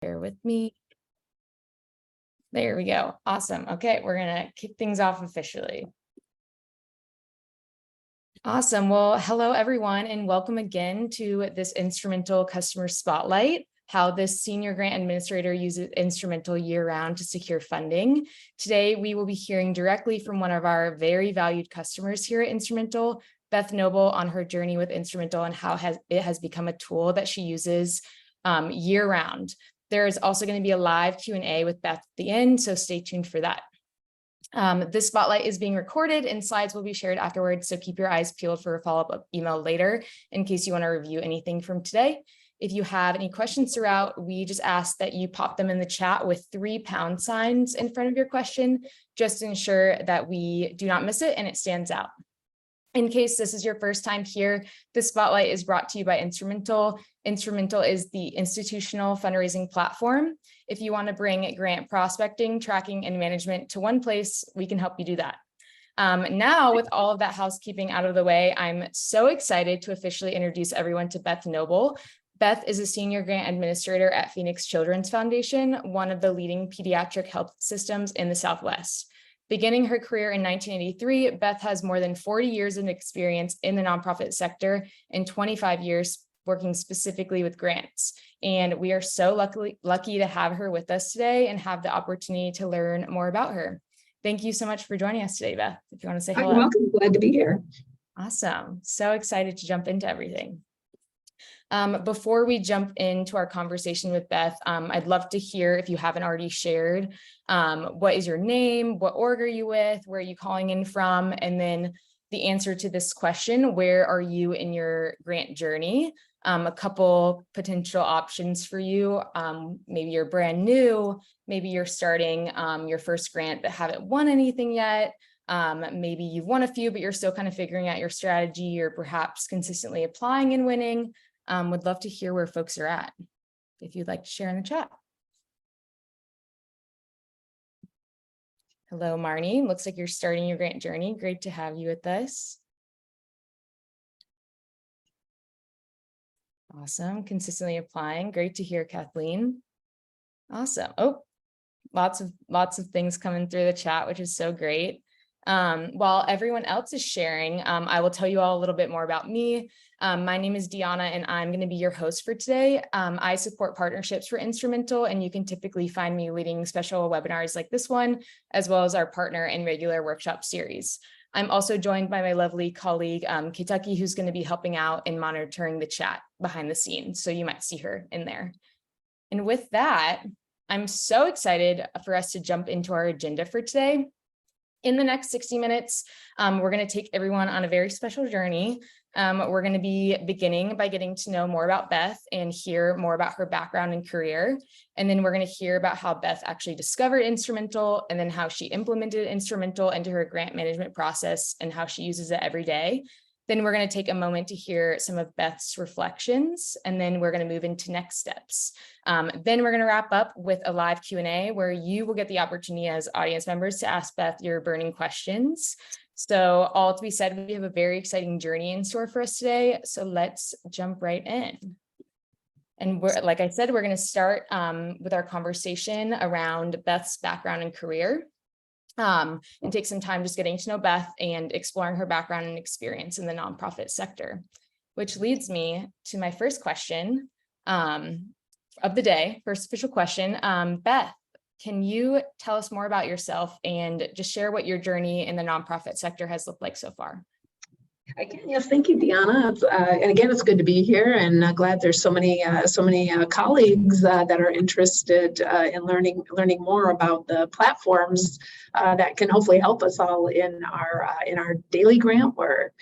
Bear with me. There we go. Awesome. Okay, we're going to kick things off officially. Awesome. Well, hello, everyone, and welcome again to this Instrumentl Customer Spotlight, how this senior grant administrator uses Instrumentl year-round to secure funding. Today, we will be hearing directly from one of our very valued customers here at Instrumentl, Beth Noble, on her journey with Instrumentl and how it has become a tool that she uses year-round. There is also going to be a live Q&A with Beth at the end, so stay tuned for that. This spotlight is being recorded and slides will be shared afterwards, so keep your eyes peeled for a follow-up email later in case you want to review anything from today. If you have any questions throughout, we just ask that you pop them in the chat with 3 pound signs in front of your question, just to ensure that we do not miss it and it stands out. In case this is your first time here, the spotlight is brought to you by Instrumentl. Instrumentl is the institutional fundraising platform. If you want to bring grant prospecting, tracking, and management to one place, we can help you do that. Now, with all of that housekeeping out of the way, I'm so excited to officially introduce everyone to Beth Noble. Beth is a senior grant administrator at Phoenix Children's Foundation, one of the leading pediatric health systems in the Southwest. Beginning her career in 1983, Beth has more than 40 years of experience in the nonprofit sector and 25 years working specifically with grants. And we are so lucky to have her with us today and have the opportunity to learn more about her. Thank you so much for joining us today, Beth. If you want to say hello. You're welcome. Glad to be here. Awesome. So excited to jump into everything. Before we jump into our conversation with Beth, I'd love to hear, if you haven't already shared, what is your name, what org are you with, where are you calling in from, and then the answer to this question, where are you in your grant journey? A couple potential options for you. Maybe you're brand new, maybe you're starting your first grant but haven't won anything yet. Maybe you've won a few, but you're still kind of figuring out your strategy, or perhaps consistently applying and winning. Would love to hear where folks are at, if you'd like to share in the chat. Hello, Marnie. Looks like you're starting your grant journey. Great to have you with us. Awesome. Consistently applying. Great to hear, Kathleen. Awesome. Oh, lots of things coming through the chat, which is so great. While everyone else is sharing, I will tell you all a little bit more about me. My name is Deanna, and I'm going to be your host for today. I support partnerships for Instrumentl, and you can typically find me leading special webinars like this one, as well as our partner and regular workshop series. I'm also joined by my lovely colleague, Kitaki, who's going to be helping out and monitoring the chat behind the scenes. So you might see her in there. And with that, I'm so excited for us to jump into our agenda for today. In the next 60 minutes, we're going to take everyone on a very special journey. We're going to be beginning by getting to know more about Beth and hear more about her background and career. And then we're going to hear about how Beth actually discovered Instrumentl, and then how she implemented Instrumentl into her grant management process and how she uses it every day. Then we're going to take a moment to hear some of Beth's reflections, and then we're going to move into next steps. Then we're going to wrap up with a live Q&A where you will get the opportunity as audience members to ask Beth your burning questions. So all to be said, we have a very exciting journey in store for us today. So let's jump right in. And like I said, we're going to start with our conversation around Beth's background and career. And take some time just getting to know Beth and exploring her background and experience in the nonprofit sector, which leads me to my first question of the day, first official question. Beth, can you tell us more about yourself and just share what your journey in the nonprofit sector has looked like so far? I can, yes, thank you, Deanna. And again, it's good to be here, and glad there's so many colleagues that are interested in learning more about the platforms that can hopefully help us all in our daily grant work.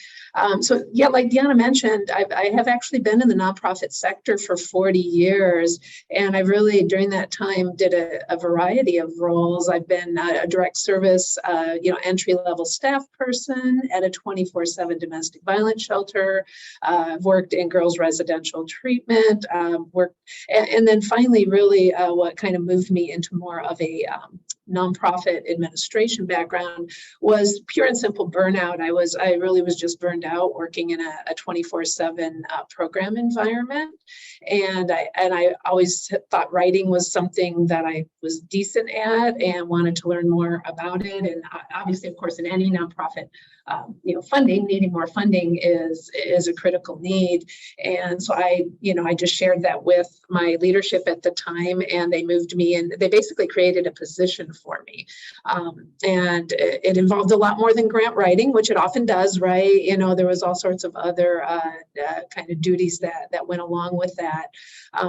So yeah, like Deanna mentioned, I have actually been in the nonprofit sector for 40 years, and I really during that time did a variety of roles. I've been a direct service, entry-level staff person at a 24/7 domestic violence shelter. I've worked in girls' residential treatment, and then finally, really, what kind of moved me into more of a nonprofit administration background was pure and simple burnout. I really was just burned out working in a 24/7 program environment. And I always thought writing was something that I was decent at and wanted to learn more about it. And obviously, of course, in any nonprofit, needing more funding is a critical need. And so I just shared that with my leadership at the time, and they moved me in. They basically created a position for me. And it involved a lot more than grant writing, which it often does, right? There was all sorts of other kind of duties that went along with that.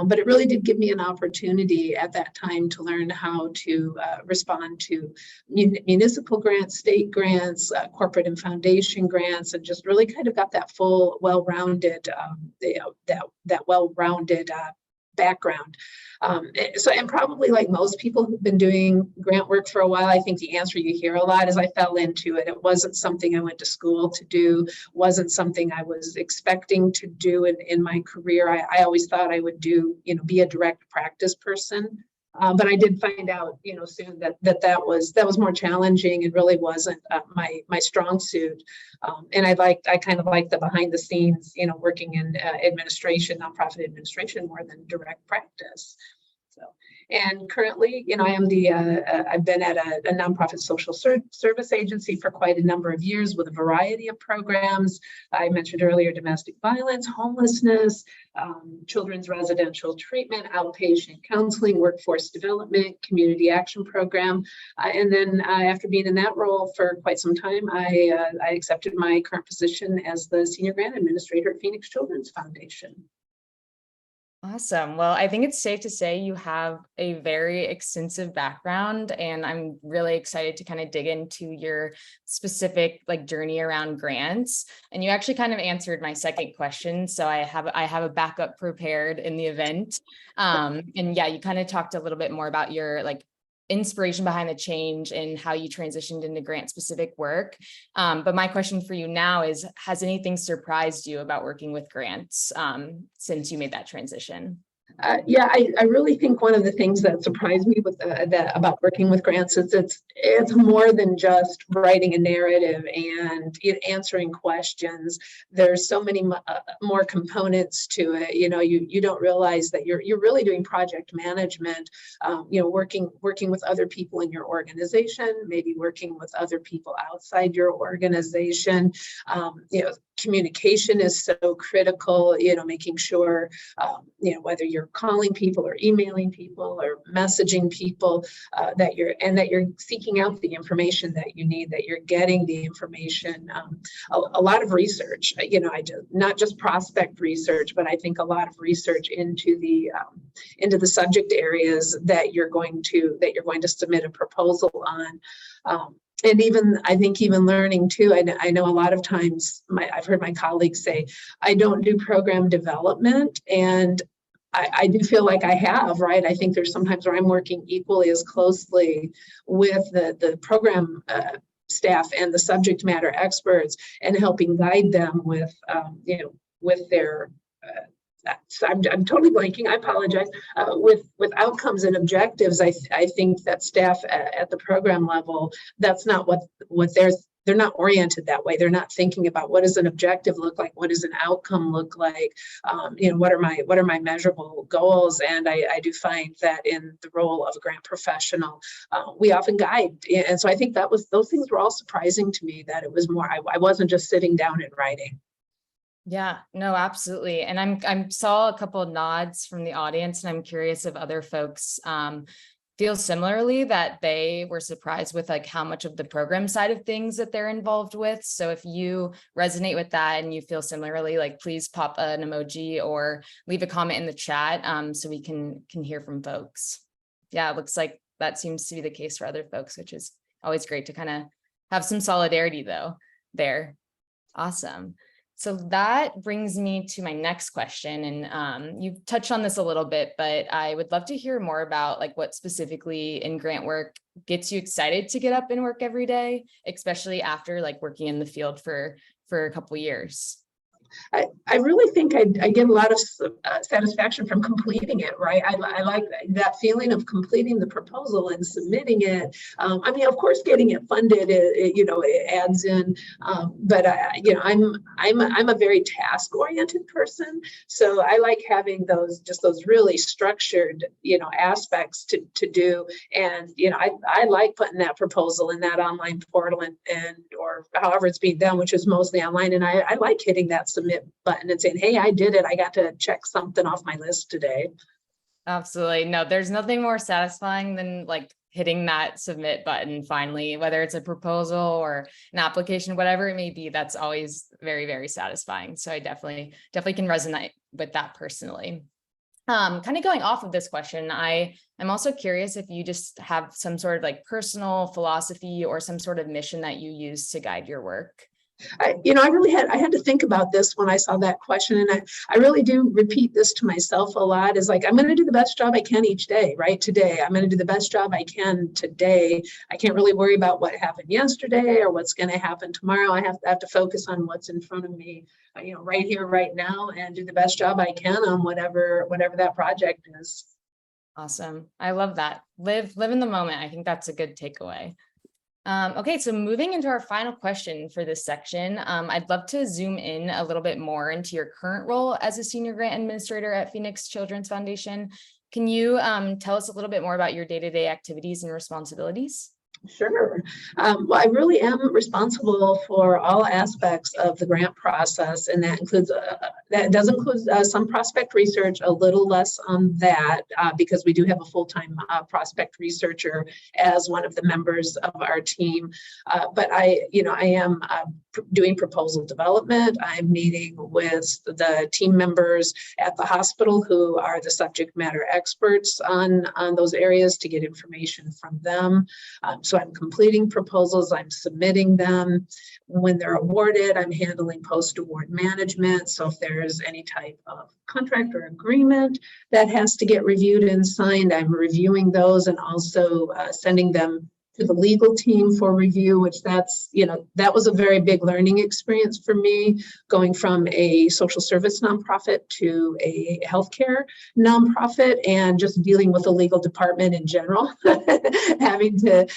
But it really did give me an opportunity at that time to learn how to respond to municipal grants, state grants, corporate and foundation grants, and just really kind of got that full, well-rounded, well-rounded background. And probably like most people who've been doing grant work for a while, I think the answer you hear a lot is I fell into it. It wasn't something I went to school to do, wasn't something I was expecting to do in my career. I always thought I would be a direct practice person. But I did find out, soon that was more challenging and really wasn't my strong suit. And I kind of liked the behind the scenes, working in administration, nonprofit administration, more than direct practice. So, and currently, I am I've been at a nonprofit social service agency for quite a number of years with a variety of programs. I mentioned earlier domestic violence, homelessness, children's residential treatment, outpatient counseling, workforce development, community action program. And then after being in that role for quite some time, I accepted my current position as the Senior Grant Administrator at Phoenix Children's Foundation. Awesome. Well, I think it's safe to say you have a very extensive background, and I'm really excited to kind of dig into your specific journey around grants. And you actually kind of answered my second question. So I have a backup prepared in the event. And yeah, you kind of talked a little bit more about your inspiration behind the change and how you transitioned into grant specific work. But my question for you now is, has anything surprised you about working with grants since you made that transition? I really think one of the things that surprised me with about working with grants is it's more than just writing a narrative and answering questions. There's so many more components to it. You don't realize that you're really doing project management. Working with other people in your organization, maybe working with other people outside your organization. Communication is so critical. Making sure whether you're calling people or emailing people or messaging people, that you're seeking out the information that you need, that you're getting the information. A lot of research, I do not just prospect research, but I think a lot of research into the subject areas that you're going to submit a proposal on. And I think even learning too, I know a lot of times I've heard my colleagues say, I don't do program development, and I do feel like I have, right? I think there's sometimes where I'm working equally as closely with the program staff and the subject matter experts and helping guide them with their I'm totally blanking. I apologize. With outcomes and objectives, I think that staff at the program level, that's not what they're not oriented that way. They're not thinking about what does an objective look like, what does an outcome look like, what are my measurable goals. And I do find that in the role of a grant professional, we often guide. And so I think those things were all surprising to me, that it was more, I wasn't just sitting down and writing. Yeah, no, absolutely. And I saw a couple of nods from the audience, and I'm curious if other folks feel similarly, that they were surprised with how much of the program side of things that they're involved with. So if you resonate with that and you feel similarly, please pop an emoji or leave a comment in the chat so we can hear from folks. Yeah, it looks like that seems to be the case for other folks, which is always great to kind of have some solidarity though there. Awesome. So that brings me to my next question. And you've touched on this a little bit, but I would love to hear more about what specifically in grant work gets you excited to get up and work every day, especially after working in the field for a couple of years. I really think I get a lot of satisfaction from completing it, right? I like that feeling of completing the proposal and submitting it. I mean, of course, getting it funded, it adds in, but I'm a very task-oriented person, so I like having those really structured, aspects to do. And I like putting that proposal in that online portal and or however it's being done, which is mostly online. And I like hitting that submit button and saying, hey, I did it. I got to check something off my list today. Absolutely. No, there's nothing more satisfying than like hitting that submit button finally, whether it's a proposal or an application, whatever it may be. That's always very, very satisfying. So I definitely can resonate with that personally. Kind of going off of this question, I'm also curious if you just have some sort of like personal philosophy or some sort of mission that you use to guide your work. I had to think about this when I saw that question, and I really do repeat this to myself a lot, is like, I'm going to do the best job I can each day, right? Today, I'm going to do the best job I can today. I can't really worry about what happened yesterday or what's going to happen tomorrow. I have to focus on what's in front of me, right here, right now, and do the best job I can on whatever that project is. Awesome. I love that. Live in the moment. I think that's a good takeaway. Okay, so moving into our final question for this section, I'd love to zoom in a little bit more into your current role as a senior grant administrator at Phoenix Children's Foundation. Can you tell us a little bit more about your day-to-day activities and responsibilities? Sure. Well, I really am responsible for all aspects of the grant process, and that does include some prospect research, a little less on that because we do have a full-time prospect researcher as one of the members of our team. But I am doing proposal development. I'm meeting with the team members at the hospital who are the subject matter experts on those areas to get information from them. So I'm completing proposals, I'm submitting them. When they're awarded, I'm handling post-award management. So if there's any type of contract or agreement that has to get reviewed and signed, I'm reviewing those and also sending them to the legal team for review, which that was a very big learning experience for me, going from a social service nonprofit to a healthcare nonprofit, and just dealing with the legal department in general, having to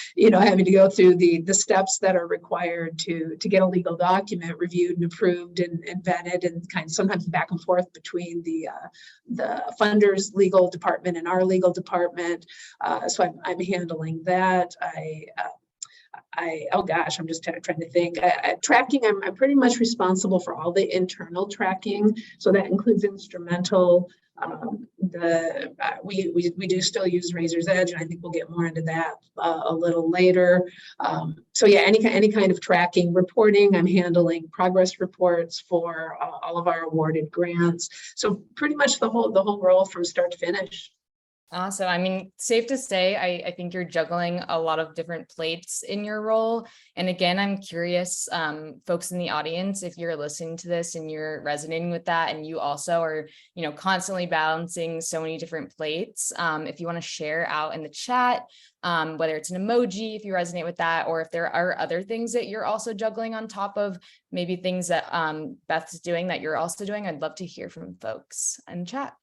go through the steps that are required to get a legal document reviewed and approved and vetted, and kind of sometimes back and forth between the funders legal department and our legal department. So I'm handling that. I'm just trying to think. Tracking, I'm pretty much responsible for all the internal tracking. So that includes Instrumentl. We do still use Razor's Edge, and I think we'll get more into that a little later. So yeah, any kind of tracking, reporting. I'm handling progress reports for all of our awarded grants. So pretty much the whole role from start to finish. Awesome. I mean, safe to say, I think you're juggling a lot of different plates in your role. And again, I'm curious, folks in the audience, if you're listening to this and you're resonating with that, and you also are, constantly balancing so many different plates. If you want to share out in the chat, whether it's an emoji, if you resonate with that, or if there are other things that you're also juggling on top of maybe things that Beth's doing that you're also doing, I'd love to hear from folks in chat.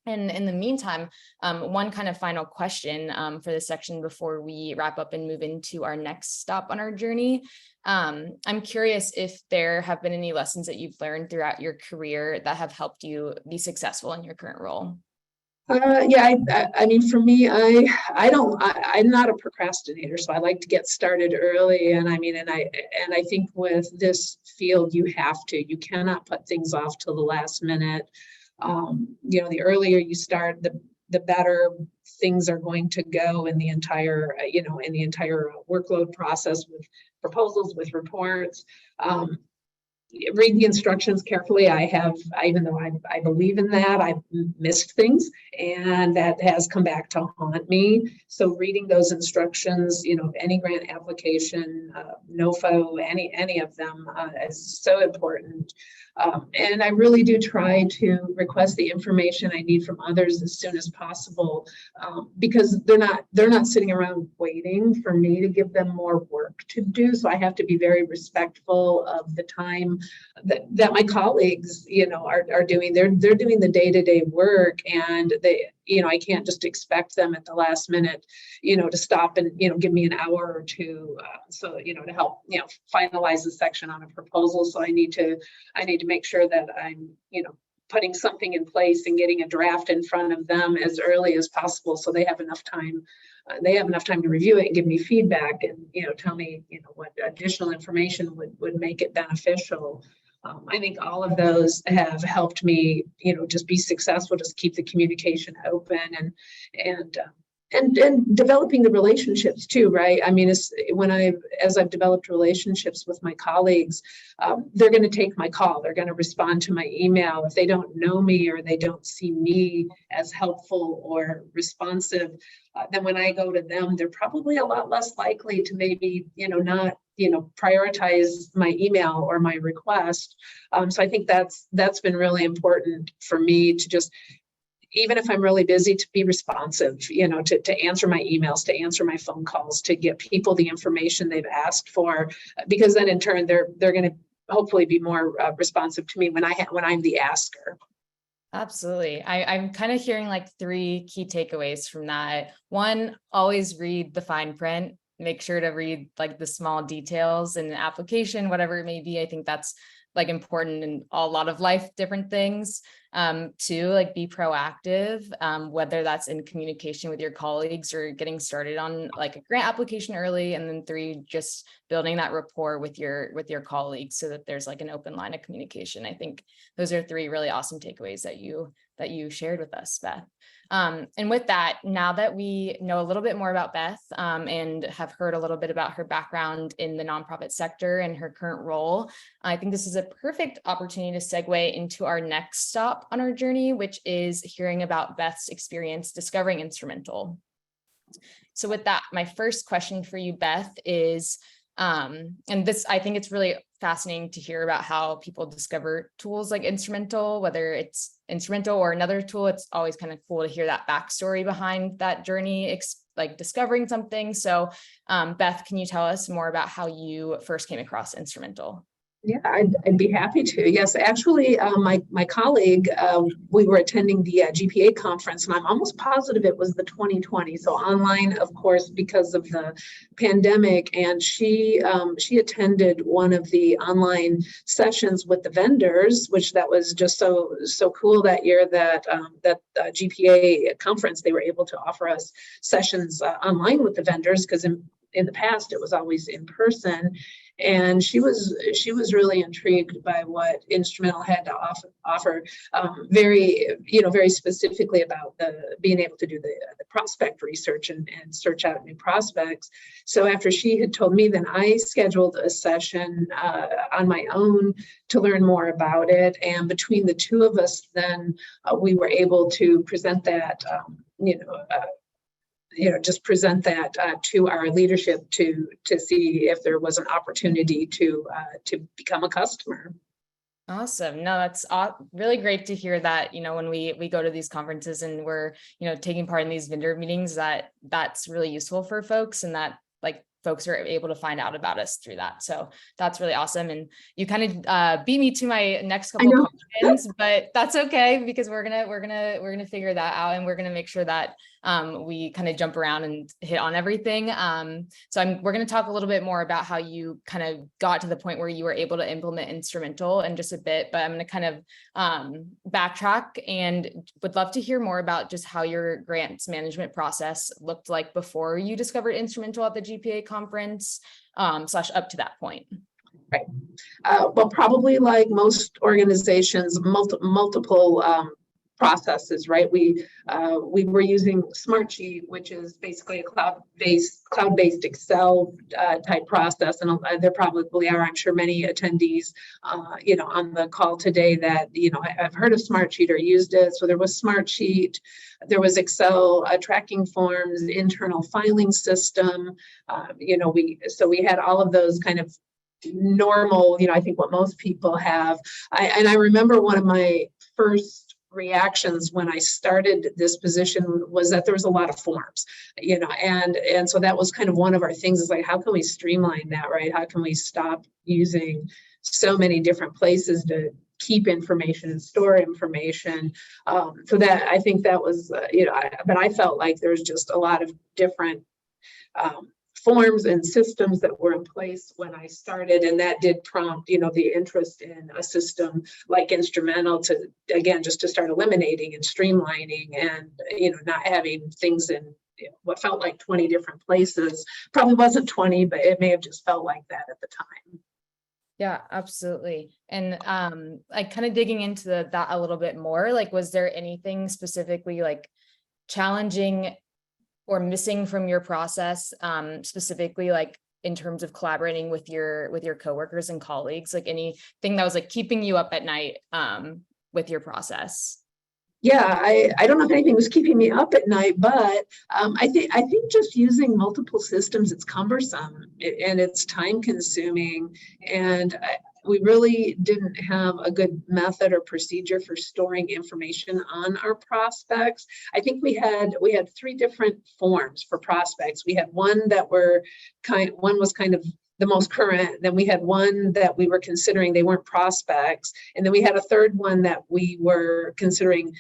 And in the meantime, one kind of final question for this section before we wrap up and move into our next stop on our journey. I'm curious if there have been any lessons that you've learned throughout your career that have helped you be successful in your current role. I mean, for me, I'm not a procrastinator, so I like to get started early. And I think with this field, you cannot put things off till the last minute. The earlier you start, the better things are going to go in the entire workload process, with proposals, with reports. Read the instructions carefully. Even though I believe in that, I've missed things, and that has come back to haunt me. So reading those instructions, any grant application, NOFO, any of them is so important. And I really do try to request the information I need from others as soon as possible, because they're not sitting around waiting for me to give them more work to do. So I have to be very respectful of the time that my colleagues, are doing. They're doing the day-to-day work, and I can't just expect them at the last minute, to stop and, give me an hour or two, to help, finalize the section on a proposal. So I need to make sure that I'm, putting something in place and getting a draft in front of them as early as possible, so they have enough time. They have enough time to review it and give me feedback and, tell me, what additional information would make it beneficial. I think all of those have helped me, just be successful, just keep the communication open and developing the relationships too, right? I mean, as I've developed relationships with my colleagues, they're going to take my call. They're going to respond to my email. If they don't know me or they don't see me as helpful or responsive, then when I go to them, they're probably a lot less likely to maybe, not prioritize my email or my request. So I think that's been really important for me to just, even if I'm really busy, to be responsive, to answer my emails, to answer my phone calls, to get people the information they've asked for, because then in turn they're going to hopefully be more responsive to me when I'm the asker. Absolutely. I'm kind of hearing like 3 key takeaways from that. One, always read the fine print. Make sure to read like the small details in the application, whatever it may be. I think that's like important in a lot of life, different things. 2, like be proactive, whether that's in communication with your colleagues or getting started on like a grant application early. And then 3, just building that rapport with your colleagues so that there's like an open line of communication. I think those are 3 really awesome takeaways that you shared with us, Beth. And with that, now that we know a little bit more about Beth, and have heard a little bit about her background in the nonprofit sector and her current role, I think this is a perfect opportunity to segue into our next stop on our journey, which is hearing about Beth's experience discovering Instrumentl. So with that, my first question for you, Beth, is, and this, I think it's really fascinating to hear about how people discover tools like Instrumentl, whether it's Instrumentl or another tool. It's always kind of cool to hear that backstory behind that journey, like discovering something. So Beth, can you tell us more about how you first came across Instrumentl? Yeah, I'd be happy to. Yes, actually, my colleague, we were attending the GPA conference, and I'm almost positive it was the 2020. So online, of course, because of the pandemic. And she attended one of the online sessions with the vendors, which that was just so cool that year that GPA conference, they were able to offer us sessions online with the vendors, because in the past it was always in person. And she was really intrigued by what Instrumentl had to offer, very specifically about being able to do the prospect research and search out new prospects. So after she had told me, then I scheduled a session on my own to learn more about it. And between the two of us, then we were able to present that, just present that to our leadership to see if there was an opportunity to become a customer. Awesome. No, that's really great to hear that, when we go to these conferences and we're, taking part in these vendor meetings, that's really useful for folks, and that like folks are able to find out about us through that. So that's really awesome. And you kind of beat me to my next couple of questions, but that's okay, because we're gonna figure that out, and we're gonna make sure that we kind of jump around and hit on everything. So we're going to talk a little bit more about how you kind of got to the point where you were able to implement Instrumentl in just a bit, but I'm going to kind of backtrack and would love to hear more about just how your grants management process looked like before you discovered Instrumentl at the GPA conference, / up to that point. Right. Well, probably like most organizations, multiple processes, right? We were using Smartsheet, which is basically a cloud-based Excel type process, and there probably are, I'm sure, many attendees, on the call today that I've heard of Smartsheet or used it. So there was Smartsheet, there was Excel tracking forms, internal filing system. We had all of those kind of normal, I think what most people have. I remember one of my first reactions when I started this position was that there was a lot of forms, and so that was kind of one of our things, is like, how can we streamline that, right? How can we stop using so many different places to keep information and store information? So that, I think that was, but I felt like there was just a lot of different forms and systems that were in place when I started, and that did prompt, the interest in a system like Instrumentl to, again, just to start eliminating and streamlining, and not having things in what felt like 20 different places. Probably wasn't 20, but it may have just felt like that at the time. Yeah, absolutely. And like kind of digging into that a little bit more, like, was there anything specifically like challenging or missing from your process, specifically like in terms of collaborating with your coworkers and colleagues, like anything that was like keeping you up at night with your process? Yeah, I don't know if anything was keeping me up at night, but I think just using multiple systems, it's cumbersome and it's time consuming, and we really didn't have a good method or procedure for storing information on our prospects. I think we had 3 different forms for prospects. We had one was kind of the most current. Then we had one that we were considering they weren't prospects. And then we had a third one that we were considering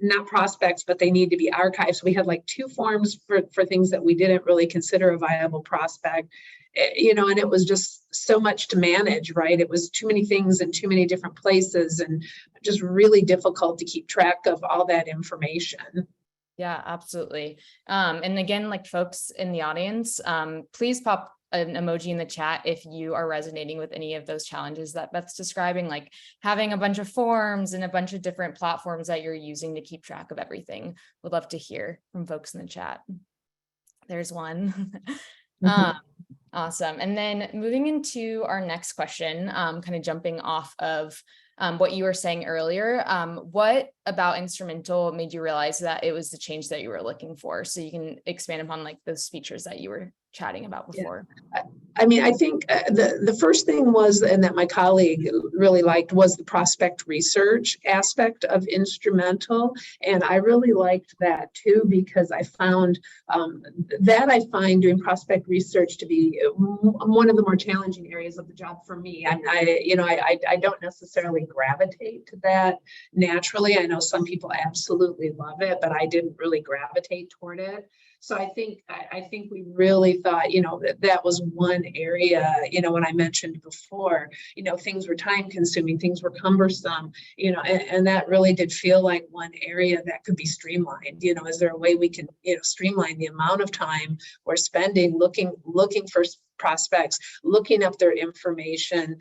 not prospects, but they need to be archived. So we had like 2 forms for things that we didn't really consider a viable prospect. And it was just so much to manage, right? It was too many things in too many different places, and just really difficult to keep track of all that information. Yeah, absolutely. And again, like folks in the audience, please pop an emoji in the chat if you are resonating with any of those challenges that Beth's describing, like having a bunch of forms and a bunch of different platforms that you're using to keep track of everything. Would love to hear from folks in the chat. There's one. Awesome. And then moving into our next question, kind of jumping off of what you were saying earlier, what about Instrumentl made you realize that it was the change that you were looking for? So you can expand upon like those features that you were chatting about before. Yeah. I think the first thing was, and that my colleague really liked, was the prospect research aspect of Instrumentl. And I really liked that too, because I found I find doing prospect research to be one of the more challenging areas of the job for me. I don't necessarily gravitate to that naturally. I know some people absolutely love it, but I didn't really gravitate toward it. So I think we really thought, that was one area, when I mentioned before, things were time consuming, things were cumbersome, and that really did feel like one area that could be streamlined. Is there a way we can, streamline the amount of time we're spending looking for prospects, looking up their information,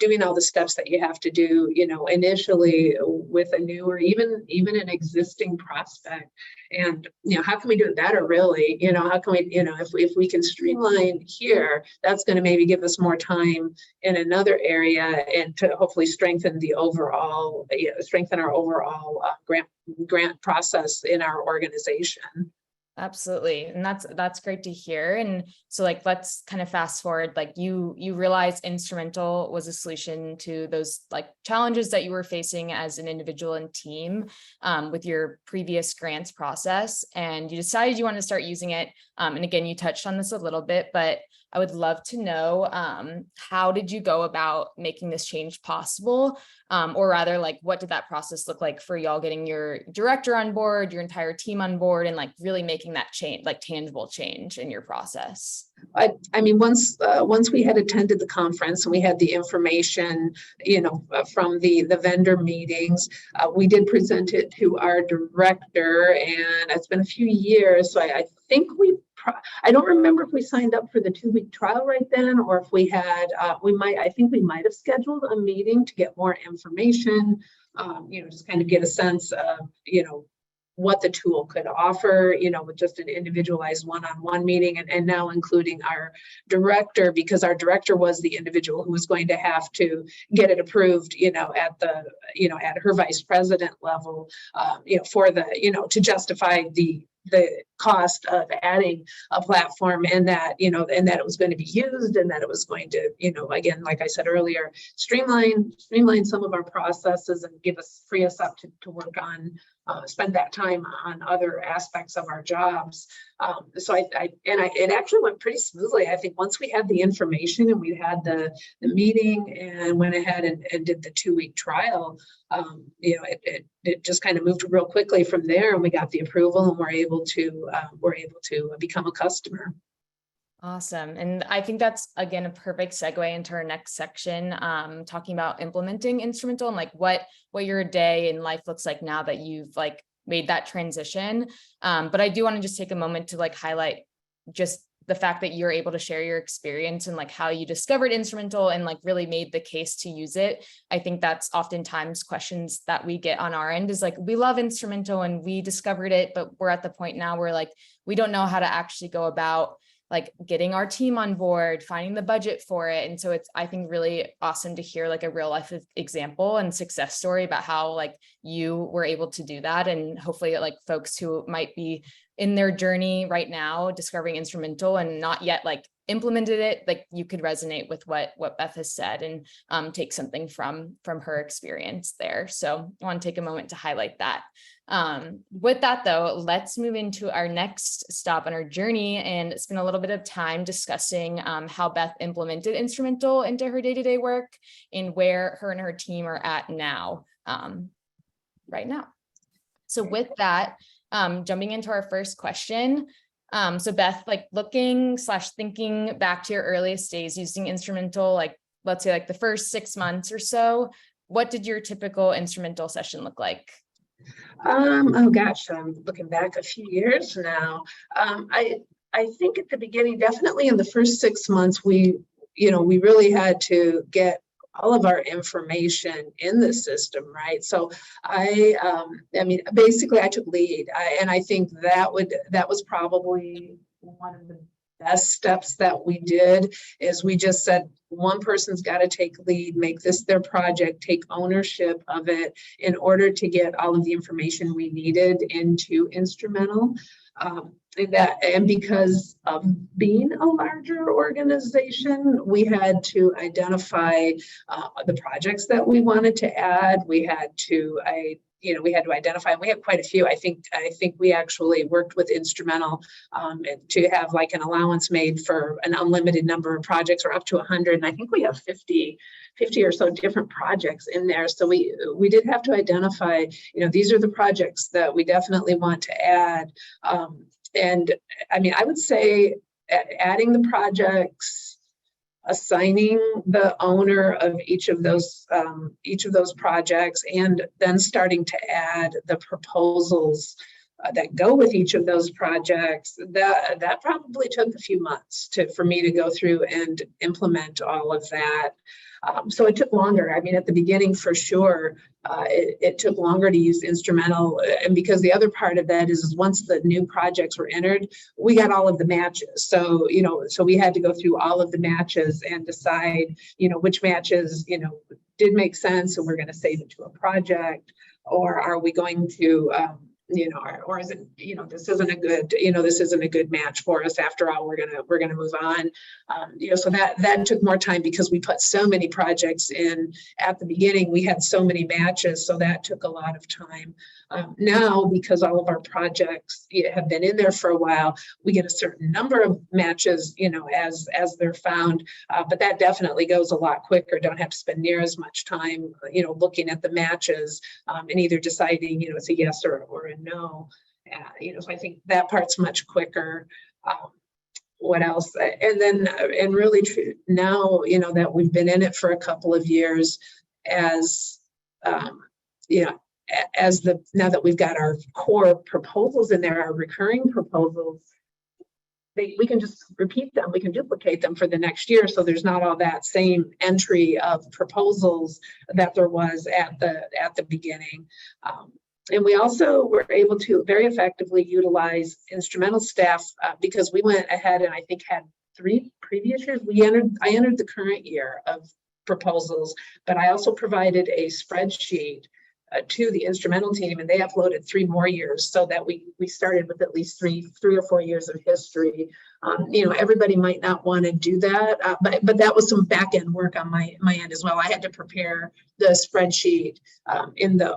doing all the steps that you have to do, initially with a new or even an existing prospect. And, how can we do it better, really? How can we, if we can streamline here, that's going to maybe give us more time in another area, and to hopefully strengthen our overall grant process in our organization. Absolutely. And that's great to hear. And so like, let's kind of fast forward, like you realized Instrumentl was a solution to those like challenges that you were facing as an individual and team with your previous grants process. And you decided you want to start using it. And again, you touched on this a little bit, but I would love to know, how did you go about making this change possible? Or rather, like, what did that process look like for y'all getting your director on board, your entire team on board, and like really making that change, like tangible change in your process? I mean, once we had attended the conference and we had the information, from the vendor meetings, we did present it to our director, and it's been a few years, so I think I don't remember if we signed up for the 2-week trial right then, or if we had, I think we might have scheduled a meeting to get more information, just kind of get a sense of, what the tool could offer, with just an individualized one-on-one meeting, and now including our director, because our director was the individual who was going to have to get it approved, at her vice president level, for the, to justify the cost of adding a platform, and that, and that it was going to be used, and that it was going to, again, like I said earlier, streamline some of our processes and free us up to work on, spend that time on other aspects of our jobs. So it actually went pretty smoothly. I think once we had the information and we had the meeting and went ahead and did the 2-week trial, it just kind of moved real quickly from there, and we got the approval, and we're able to become a customer. Awesome. And I think that's, again, a perfect segue into our next section, talking about implementing Instrumentl and like what your day in life looks like now that you've like made that transition. But I do want to just take a moment to like highlight just the fact that you're able to share your experience and like how you discovered Instrumentl and like really made the case to use it. I think that's oftentimes questions that we get on our end is like, we love Instrumentl and we discovered it, but we're at the point now where like, we don't know how to actually go about like getting our team on board, finding the budget for it. And so it's, I think, really awesome to hear like a real life example and success story about how like you were able to do that. And hopefully like folks who might be in their journey right now, discovering Instrumentl and not yet like implemented it, like you could resonate with what Beth has said and take something from her experience there. So I want to take a moment to highlight that. With that though, let's move into our next stop on our journey and spend a little bit of time discussing how Beth implemented Instrumentl into her day-to-day work and where her and her team are at now, right now. So with that, jumping into our first question. So Beth, like thinking back to your earliest days using Instrumentl, like let's say like the first 6 months or so, what did your typical Instrumentl session look like? Oh gosh, I'm looking back a few years now. I think at the beginning, definitely in the first 6 months, we really had to get all of our information in the system, right? So basically I took lead, and I think that was probably one of the best steps that we did. Is we just said one person's got to take lead, make this their project, take ownership of it in order to get all of the information we needed into Instrumentl. And because of being a larger organization, we had to identify the projects that we wanted to add. We had to identify, and we have quite a few. I think we actually worked with Instrumentl to have like an allowance made for an unlimited number of projects, or up to 100. And I think we have 50 or so different projects in there. So we did have to identify, these are the projects that we definitely want to add. And I mean, I would say adding the projects, assigning the owner of each of those projects, and then starting to add the proposals that go with each of those projects, that probably took a few months for me to go through and implement all of that. So it took longer. I mean, at the beginning, for sure, it took longer to use Instrumentl. And because the other part of that is once the new projects were entered, we got all of the matches. So, so we had to go through all of the matches and decide, which matches, did make sense, and we're going to save it to a project, or are we going to, or is it, this isn't a good match for us. After all, we're gonna move on. So that took more time because we put so many projects in at the beginning. We had so many matches, so that took a lot of time. Now, because all of our projects have been in there for a while, we get a certain number of matches, as they're found. But that definitely goes a lot quicker. Don't have to spend near as much time, looking at the matches and either deciding, it's a yes or a no. So I think that part's much quicker. What else? And then, and really now, that we've been in it for a couple of years, now that we've got our core proposals in there, our recurring proposals, we can just repeat them. We can duplicate them for the next year. So there's not all that same entry of proposals that there was at the beginning. And we also were able to very effectively utilize Instrumentl staff because we went ahead and I think had 3 previous years. I entered the current year of proposals, but I also provided a spreadsheet to the Instrumentl team, and they uploaded 3 more years, so that we started with at least three or 4 years of history. Everybody might not want to do that, but that was some back end work on my end as well. I had to prepare the spreadsheet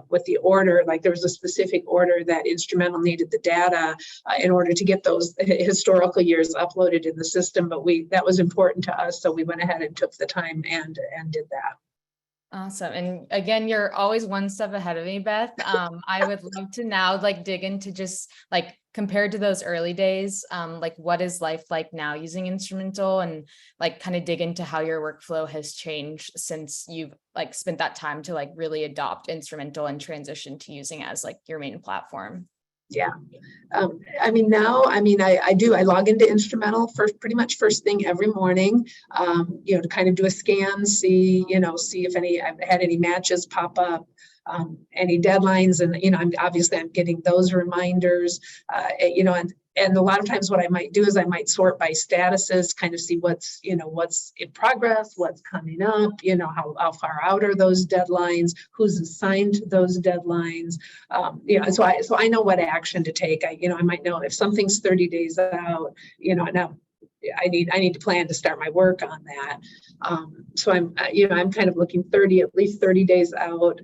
with the order. Like, there was a specific order that Instrumentl needed the data in order to get those historical years uploaded in the system. But that was important to us, so we went ahead and took the time and did that. Awesome. And again, you're always one step ahead of me, Beth. I would love to now dig into just compared to those early days, what is life like now using Instrumentl, and kind of dig into how your workflow has changed since you've spent that time to really adopt Instrumentl and transition to using as your main platform. Yeah. Now, I log into Instrumentl pretty much first thing every morning, to kind of do a scan, see if I've had any matches pop up, any deadlines. And, I'm getting those reminders, and a lot of times what I might do is I might sort by statuses, kind of see what's in progress, what's coming up, how far out are those deadlines, who's assigned to those deadlines. So I know what action to take. I might know if something's 30 days out, now I need to plan to start my work on that. So I'm kind of looking at least 30 days out,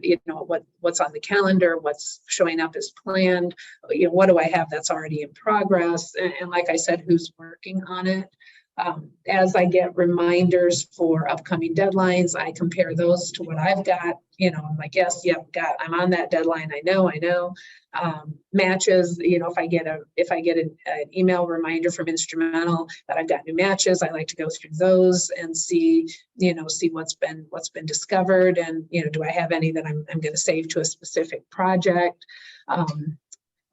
what's on the calendar, what's showing up as planned, what do I have that's already in progress, and like I said, who's working on it. As I get reminders for upcoming deadlines, I compare those to what I've got. I'm like, yes, yep, I'm on that deadline. I know. Matches, if I get an email reminder from Instrumentl that I've got new matches, I like to go through those and see what's been discovered, and do I have any that I'm going to save to a specific project.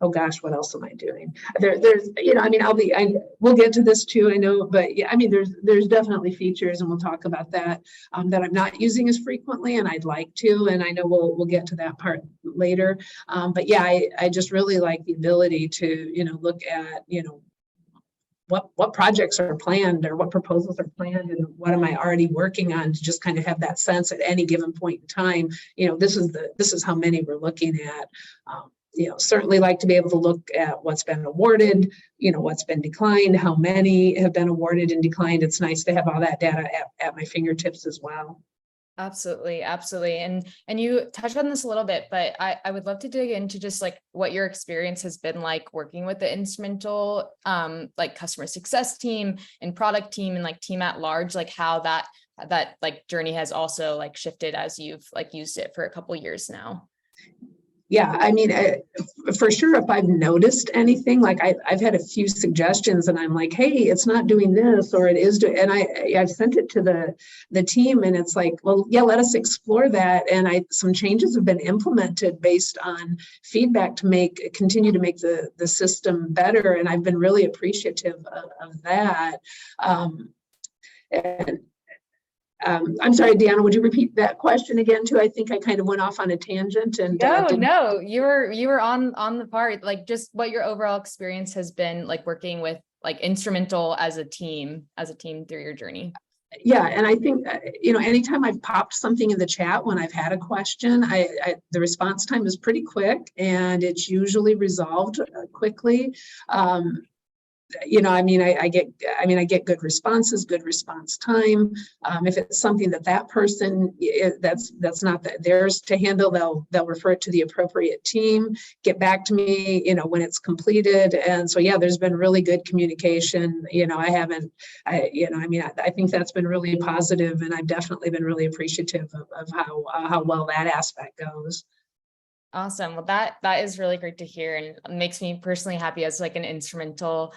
Oh gosh, what else am I doing? We'll get to this too, I know, but yeah, there's definitely features, and we'll talk about that, that I'm not using as frequently, and I'd like to, and I know we'll get to that part later. But yeah, I just really like the ability to, look at, what projects are planned, or what proposals are planned, and what am I already working on, to just kind of have that sense at any given point in time, this is how many we're looking at. Certainly like to be able to look at what's been awarded, what's been declined, how many have been awarded and declined. It's nice to have all that data at my fingertips as well. Absolutely. And you touched on this a little bit, but I would love to dig into just what your experience has been like working with the Instrumentl, customer success team and product team and team at large, how that journey has also shifted as you've used it for a couple of years now. Yeah, for sure, if I've noticed anything, I've had a few suggestions, and I'm like, hey, it's not doing this, or it is doing, and I've sent it to the team, and it's like, well, yeah, let us explore that. And some changes have been implemented based on feedback to continue to make the system better, and I've been really appreciative of that. I'm sorry, Deanna, would you repeat that question again too? I think I kind of went off on a tangent. And no, you were on the part, just what your overall experience has been working with Instrumentl as a team through your journey. Yeah, and I think anytime I've popped something in the chat when I've had a question, the response time is pretty quick, and it's usually resolved quickly. I get good responses, good response time. If it's something that person that's not theirs to handle, they'll refer it to the appropriate team, get back to me, when it's completed. And so, yeah, there's been really good communication. I think that's been really positive, and I've definitely been really appreciative of how well that aspect goes. Awesome. Well, that is really great to hear, and makes me personally happy as an Instrumentl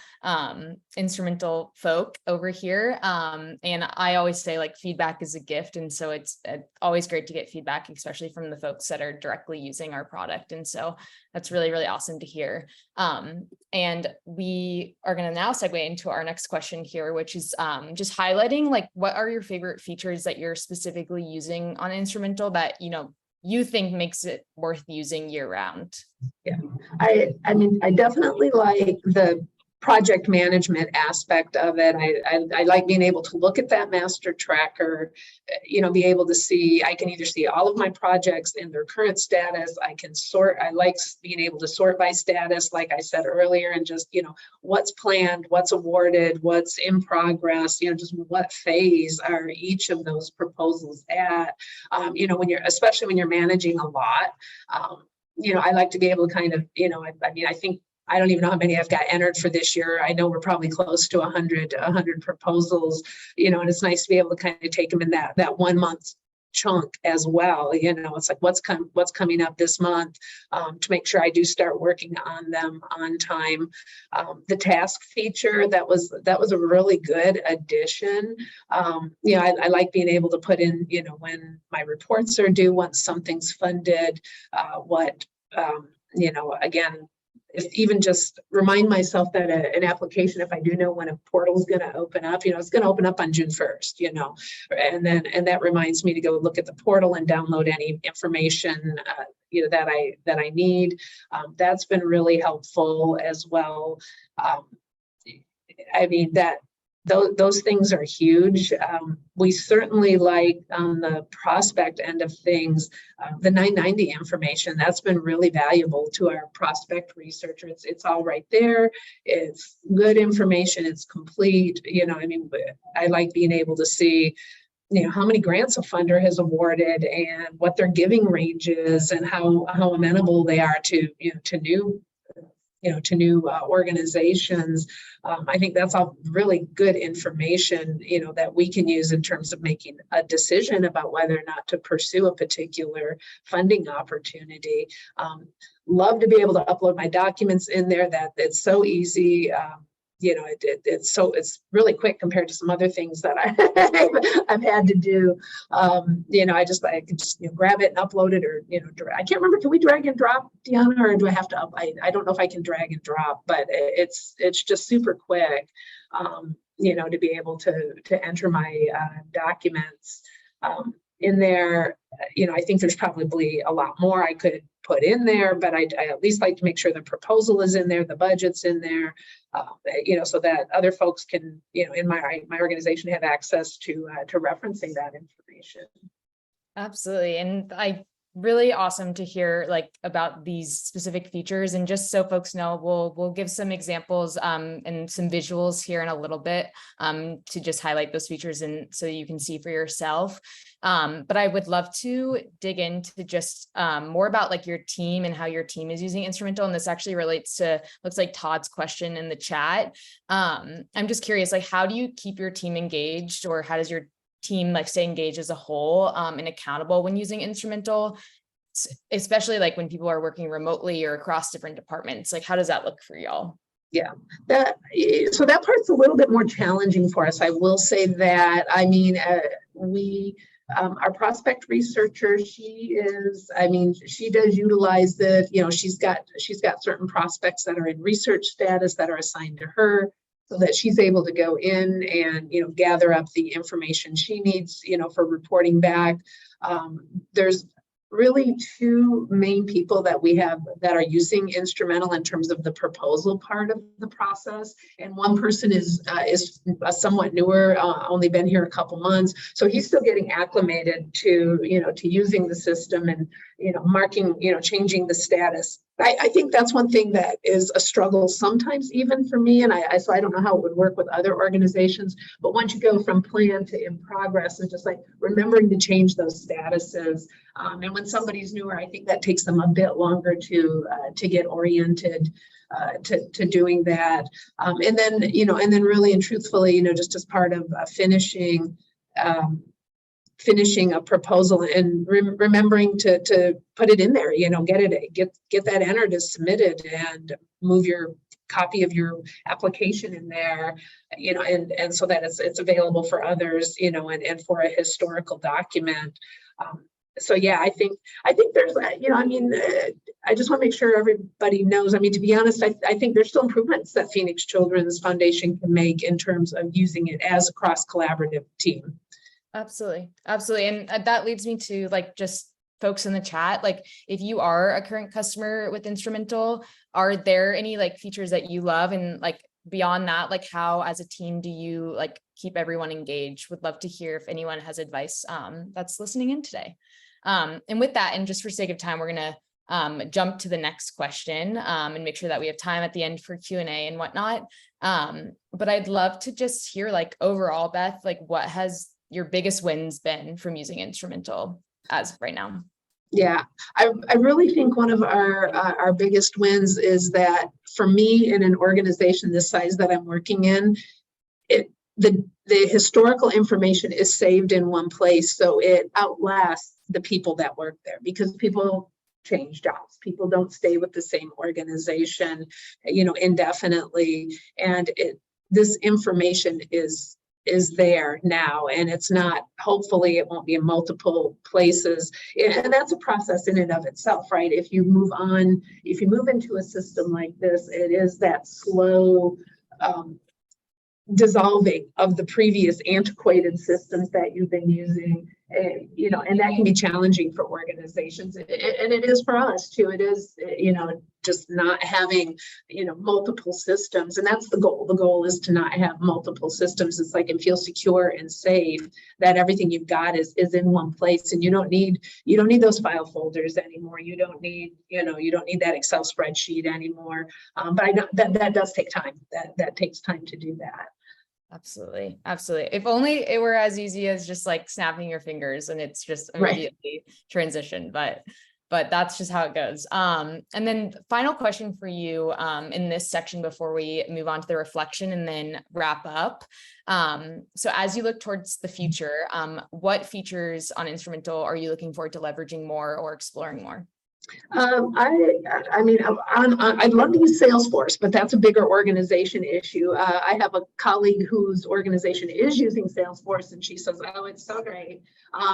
folk over here. And I always say feedback is a gift. And so it's always great to get feedback, especially from the folks that are directly using our product. And so that's really, really awesome to hear. And we are going to now segue into our next question here, which is just highlighting what are your favorite features that you're specifically using on Instrumentl that, you think makes it worth using year round? Yeah, I definitely like the project management aspect of it. I like being able to look at that master tracker, be able to see, I can either see all of my projects in their current status. I can sort, I like being able to sort by status, like I said earlier, and just, what's planned, what's awarded, what's in progress, just what phase are each of those proposals at, especially when you're managing a lot. I like to be able to kind of, I think, I don't even know how many I've got entered for this year. I know we're probably close to 100 proposals, and it's nice to be able to kind of take them in that 1 month chunk as well. It's like what's coming up this month, to make sure I do start working on them on time. The task feature, that was a really good addition. I like being able to put in, when my reports are due, once something's funded, again, if even just remind myself that an application, if I do know when a portal is going to open up, it's going to open up on June 1st, and that reminds me to go look at the portal and download any information, that I need. That's been really helpful as well. Those things are huge. We certainly like, on the prospect end of things, the 990 information. That's been really valuable to our prospect researcher. It's all right there. It's good information. It's complete. I like being able to see, how many grants a funder has awarded and what their giving range is, and how amenable they are to new organizations. I think that's all really good information, that we can use in terms of making a decision about whether or not to pursue a particular funding opportunity. Love to be able to upload my documents in there. That it's so easy. It's really quick compared to some other things that I've had to do. I can just grab it and upload it, or I can't remember. Can we drag and drop, Deanna, or do I have to I don't know if I can drag and drop, but it's just super quick. To be able to enter my documents in there. I think there's probably a lot more I could put in there, but I at least like to make sure the proposal is in there, the budget's in there, so that other folks can, in my organization, have access to referencing that information. Absolutely. And really awesome to hear about these specific features. And just so folks know, we'll give some examples and some visuals here in a little bit to just highlight those features and so you can see for yourself. But I would love to dig into just more about your team and how your team is using Instrumentl. And this actually relates to, looks like Todd's question in the chat. I'm just curious, how do you keep your team engaged, or how does your team stay engaged as a whole and accountable when using Instrumentl, especially when people are working remotely or across different departments? How does that look for y'all? Yeah, that part's a little bit more challenging for us. I will say that. Our prospect researcher, she does utilize it. She's got certain prospects that are in research status that are assigned to her, so that she's able to go in and, gather up the information she needs, for reporting back. There's really two main people that we have that are using Instrumentl in terms of the proposal part of the process. And one person is somewhat newer, only been here a couple months. So he's still getting acclimated to using the system and, marking, changing the status. I think that's one thing that is a struggle sometimes even for me. And so I don't know how it would work with other organizations, but once you go from plan to in progress, it's just remembering to change those statuses. And when somebody's newer, I think that takes them a bit longer to get oriented to doing that. And then really and truthfully, just as part of finishing a proposal and remembering to put it in there, get that entered as submitted, and move your copy of your application in there, and so that it's available for others, and for a historical document. So yeah, I think there's, I just want to make sure everybody knows. To be honest, I think there's still improvements that Phoenix Children's Foundation can make in terms of using it as a cross-collaborative team. Absolutely. And that leads me to just folks in the chat. If you are a current customer with Instrumentl, are there any features that you love and beyond that, like how as a team do you like keep everyone engaged? Would love to hear if anyone has advice that's listening in today. And with that, and just for sake of time, we're going to jump to the next question and make sure that we have time at the end for Q&A and whatnot. But I'd love to just hear like overall, Beth, like what has your biggest wins been from using Instrumentl as of right now? Yeah, I really think one of our biggest wins is that for me in an organization this size that I'm working in, the historical information is saved in one place, so it outlasts the people that work there, because people change jobs. People don't stay with the same organization, indefinitely, and this information is there now, and it's not, hopefully it won't be in multiple places, and that's a process in and of itself, right? If you move into a system like this, it is that slow dissolving of the previous antiquated systems that you've been using, and that can be challenging for organizations, and it is for us too. It is, just not having, multiple systems, and that's the goal. The goal is to not have multiple systems. It's like, and feel secure and safe that everything you've got is in one place, and you don't need those file folders anymore. You don't need that Excel spreadsheet anymore. But I know that does take time. That takes time to do that. Absolutely. Absolutely. If only it were as easy as just like snapping your fingers and it's just immediately transition, but that's just how it goes. And then final question for you in this section before we move on to the reflection and then wrap up. So as you look towards the future, what features on Instrumentl are you looking forward to leveraging more or exploring more? I'd love to use Salesforce, but that's a bigger organization issue. I have a colleague whose organization is using Salesforce, and she says, "Oh, it's so great,"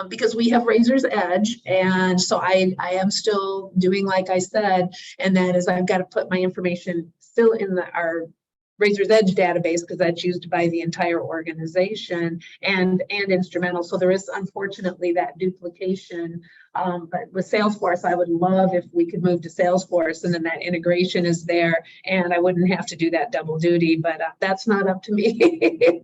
because we have Razor's Edge, and so I am still doing like I said, and that is I've got to put my information still in our Razor's Edge database, because that's used by the entire organization, and Instrumentl. So there is unfortunately that duplication. But with Salesforce, I would love if we could move to Salesforce, and then that integration is there, and I wouldn't have to do that double duty. But that's not up to me.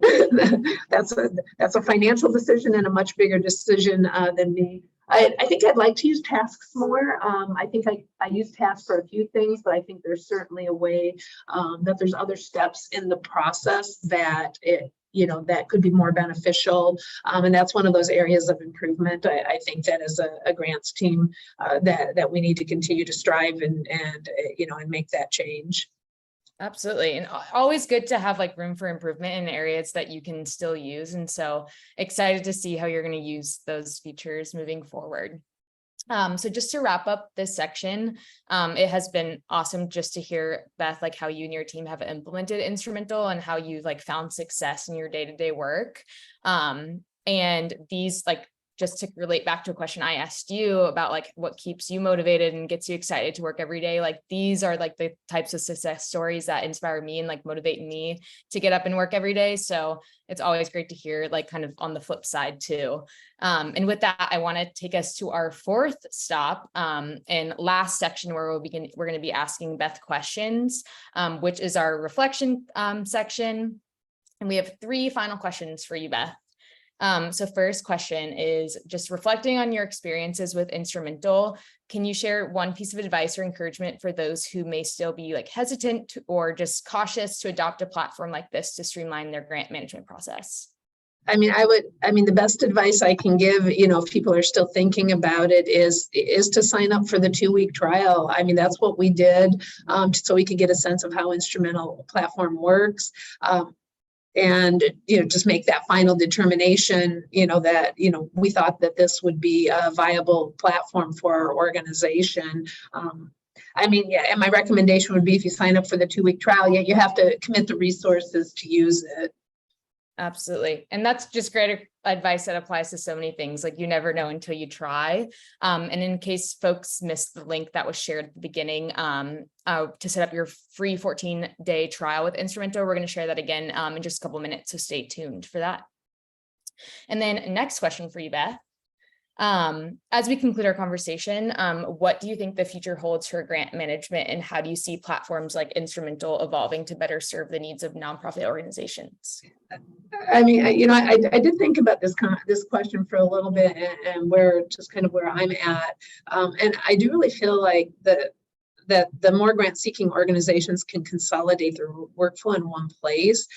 That's a financial decision and a much bigger decision than me. I think I'd like to use tasks more. I think I use tasks for a few things, but I think there's certainly a way that there's other steps in the process that that could be more beneficial. And that's one of those areas of improvement. I think that as a grants team that we need to continue to strive and make that change. Absolutely. And always good to have like room for improvement in areas that you can still use. And so excited to see how you're going to use those features moving forward. So just to wrap up this section, it has been awesome just to hear, Beth, like how you and your team have implemented Instrumentl and how you've like found success in your day-to-day work. And these like, just to relate back to a question I asked you about like what keeps you motivated and gets you excited to work every day. Like these are like the types of success stories that inspire me and like motivate me to get up and work every day. So it's always great to hear like kind of on the flip side too. And with that, I want to take us to our fourth stop and last section where we're going to be asking Beth questions, which is our reflection section. And we have 3 final questions for you, Beth. So first question is just reflecting on your experiences with Instrumentl. Can you share one piece of advice or encouragement for those who may still be like hesitant or just cautious to adopt a platform like this to streamline their grant management process? The best advice I can give, if people are still thinking about it is to sign up for the 2-week trial. That's what we did so we could get a sense of how Instrumentl platform works. And just make that final determination, that we thought that this would be a viable platform for our organization. And my recommendation would be, if you sign up for the 2-week trial, you have to commit the resources to use it. Absolutely. And that's just great advice that applies to so many things. Like you never know until you try. And in case folks missed the link that was shared at the beginning to set up your free 14-day trial with Instrumentl, we're going to share that again in just a couple of minutes. So stay tuned for that. And then next question for you, Beth. As we conclude our conversation, what do you think the future holds for grant management, and how do you see platforms like Instrumentl evolving to better serve the needs of nonprofit organizations? I mean, I did think about this question for a little bit, and where just kind of where I'm at, and I do really feel like that the more grant seeking organizations can consolidate their workflow in one place,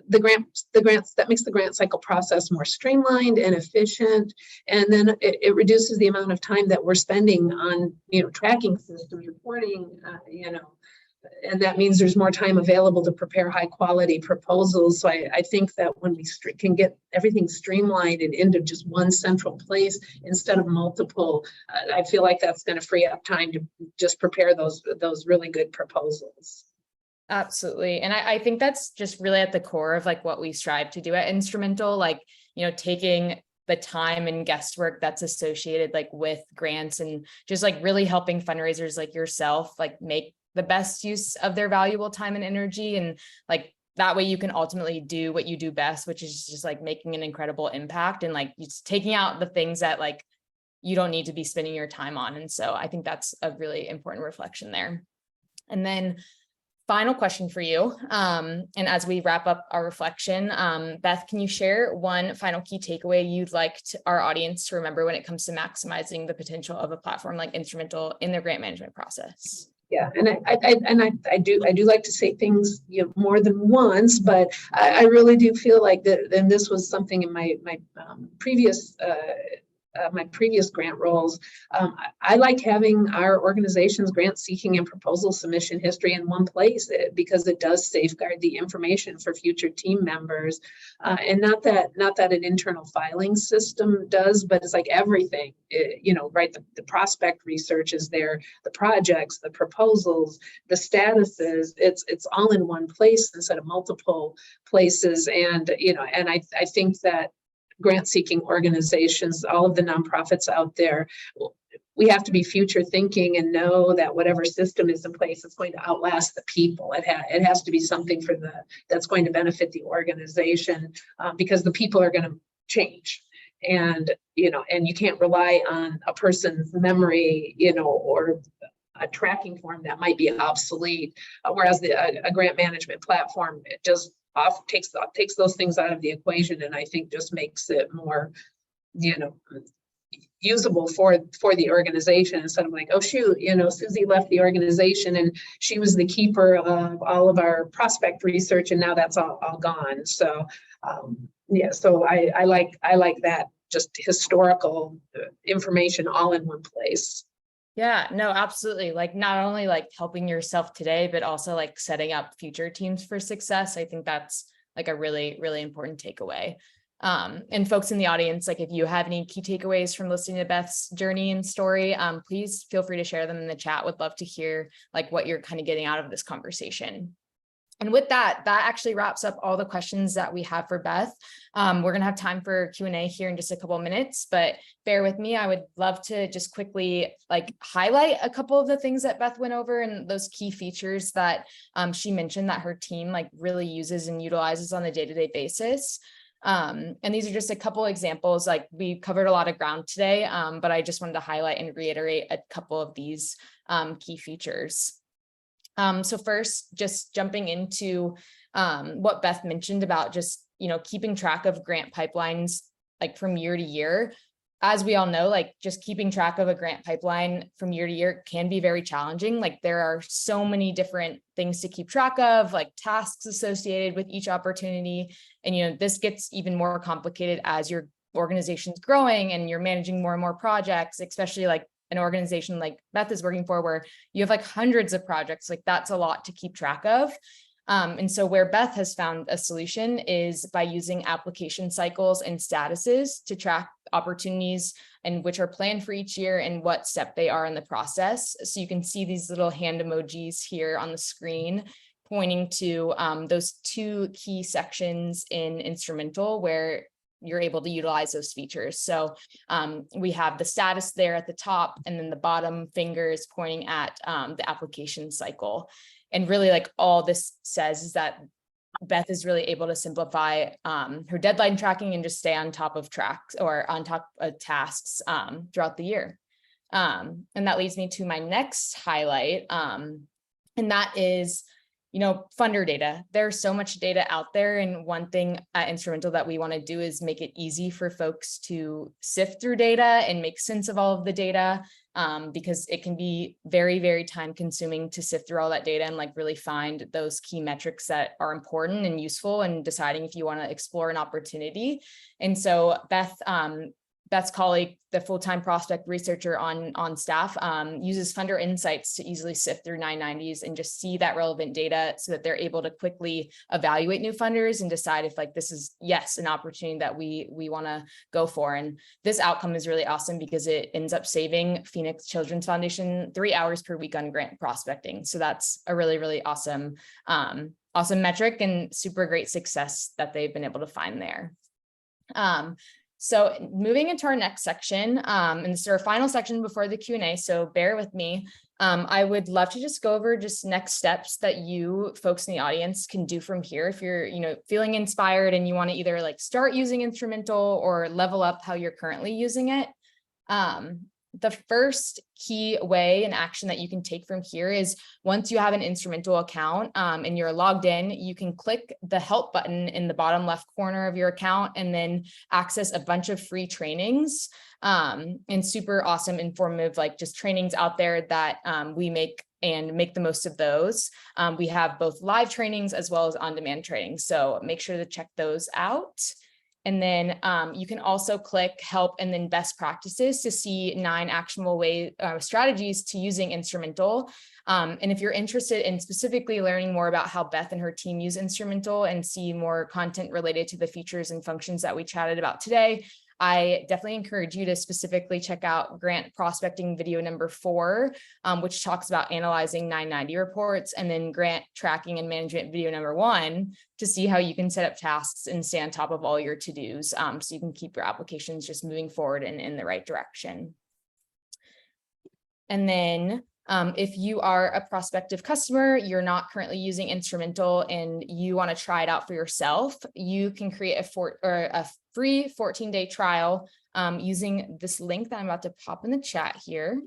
the grants that makes the grant cycle process more streamlined and efficient, and then it reduces the amount of time that we're spending on tracking systems, reporting, and that means there's more time available to prepare high quality proposals. So I think that when we can get everything streamlined and into just one central place instead of multiple, I feel like that's going to free up time to just prepare those really good proposals. Absolutely. And I think that's just really at the core of like what we strive to do at Instrumentl, like, taking the time and guesswork that's associated like with grants, and just like really helping fundraisers like yourself, like make the best use of their valuable time and energy. And like that way you can ultimately do what you do best, which is just like making an incredible impact, and like just taking out the things that like you don't need to be spending your time on. And so I think that's a really important reflection there. And then final question for you. And as we wrap up our reflection, Beth, can you share one final key takeaway you'd like our audience to remember when it comes to maximizing the potential of a platform like Instrumentl in their grant management process? Yeah, and I do like to say things more than once, but I really do feel like that. And this was something in my previous grant roles. I like having our organization's grant seeking and proposal submission history in one place, because it does safeguard the information for future team members, and not that an internal filing system does, but it's like everything, right? The prospect research is there, the projects, the proposals, the statuses, it's all in one place instead of multiple places. And I think that grant-seeking organizations, all of the nonprofits out there, we have to be future thinking and know that whatever system is in place is going to outlast the people. It has to be something that's going to benefit the organization, because the people are going to change, and you can't rely on a person's memory, or a tracking form that might be obsolete, whereas a grant management platform, it just takes those things out of the equation, and I think just makes it more usable for the organization, instead of like, oh shoot, Susie left the organization and she was the keeper of all of our prospect research, and now that's all gone. So so I like that, just historical information all in one place. Yeah, no, absolutely. Like not only like helping yourself today, but also like setting up future teams for success. I think that's like a really, really important takeaway. And folks in the audience, like if you have any key takeaways from listening to Beth's journey and story, please feel free to share them in the chat. Would love to hear like what you're kind of getting out of this conversation. And with that actually wraps up all the questions that we have for Beth. We're going to have time for Q&A here in just a couple of minutes, but bear with me. I would love to just quickly like highlight a couple of the things that Beth went over and those key features that she mentioned that her team like really uses and utilizes on a day-to-day basis. And these are just a couple examples. Like we covered a lot of ground today, but I just wanted to highlight and reiterate a couple of these key features. So first, just jumping into what Beth mentioned about just, keeping track of grant pipelines like from year to year. As we all know, like just keeping track of a grant pipeline from year to year can be very challenging. Like there are so many different things to keep track of, like tasks associated with each opportunity. And, this gets even more complicated as your organization's growing and you're managing more and more projects, especially like an organization like Beth is working for, where you have like hundreds of projects. Like that's a lot to keep track of. And so where Beth has found a solution is by using application cycles and statuses to track opportunities and which are planned for each year and what step they are in the process. So you can see these little hand emojis here on the screen pointing to those two key sections in Instrumentl where you're able to utilize those features. So we have the status there at the top, and then the bottom finger is pointing at the application cycle. And really like all this says is that Beth is really able to simplify her deadline tracking and just stay on top of tracks or on top of tasks throughout the year. And that leads me to my next highlight. And that is, funder data. There's so much data out there. And one thing at Instrumentl that we want to do is make it easy for folks to sift through data and make sense of all of the data, because it can be very, very time consuming to sift through all that data and like really find those key metrics that are important and useful in deciding if you want to explore an opportunity. And so Beth's colleague, the full-time prospect researcher on staff, uses Instrumentl Insights to easily sift through 990s and just see that relevant data so that they're able to quickly evaluate new funders and decide if like this is, yes, an opportunity that we want to go for. And this outcome is really awesome because it ends up saving Phoenix Children's Foundation 3 hours per week on grant prospecting. So that's a really, really awesome metric and super great success that they've been able to find there. So moving into our next section, and this is our final section before the Q&A, so bear with me. I would love to just go over just next steps that you folks in the audience can do from here. If you're, feeling inspired and you want to either like start using Instrumentl or level up how you're currently using it. The first key way and action that you can take from here is once you have an Instrumentl account and you're logged in, you can click the help button in the bottom left corner of your account and then access a bunch of free trainings and super awesome informative, like just trainings out there that we make and make the most of those. We have both live trainings as well as on-demand trainings. So make sure to check those out. And then you can also click help and then best practices to see 9 actionable strategies to using Instrumentl. And if you're interested in specifically learning more about how Beth and her team use Instrumentl and see more content related to the features and functions that we chatted about today, I definitely encourage you to specifically check out grant prospecting video number 4, which talks about analyzing 990 reports, and then grant tracking and management video number 1 to see how you can set up tasks and stay on top of all your to-dos so you can keep your applications just moving forward and in the right direction. And then if you are a prospective customer, you're not currently using Instrumentl and you want to try it out for yourself, you can create a free 14-day trial using this link that I'm about to pop in the chat here.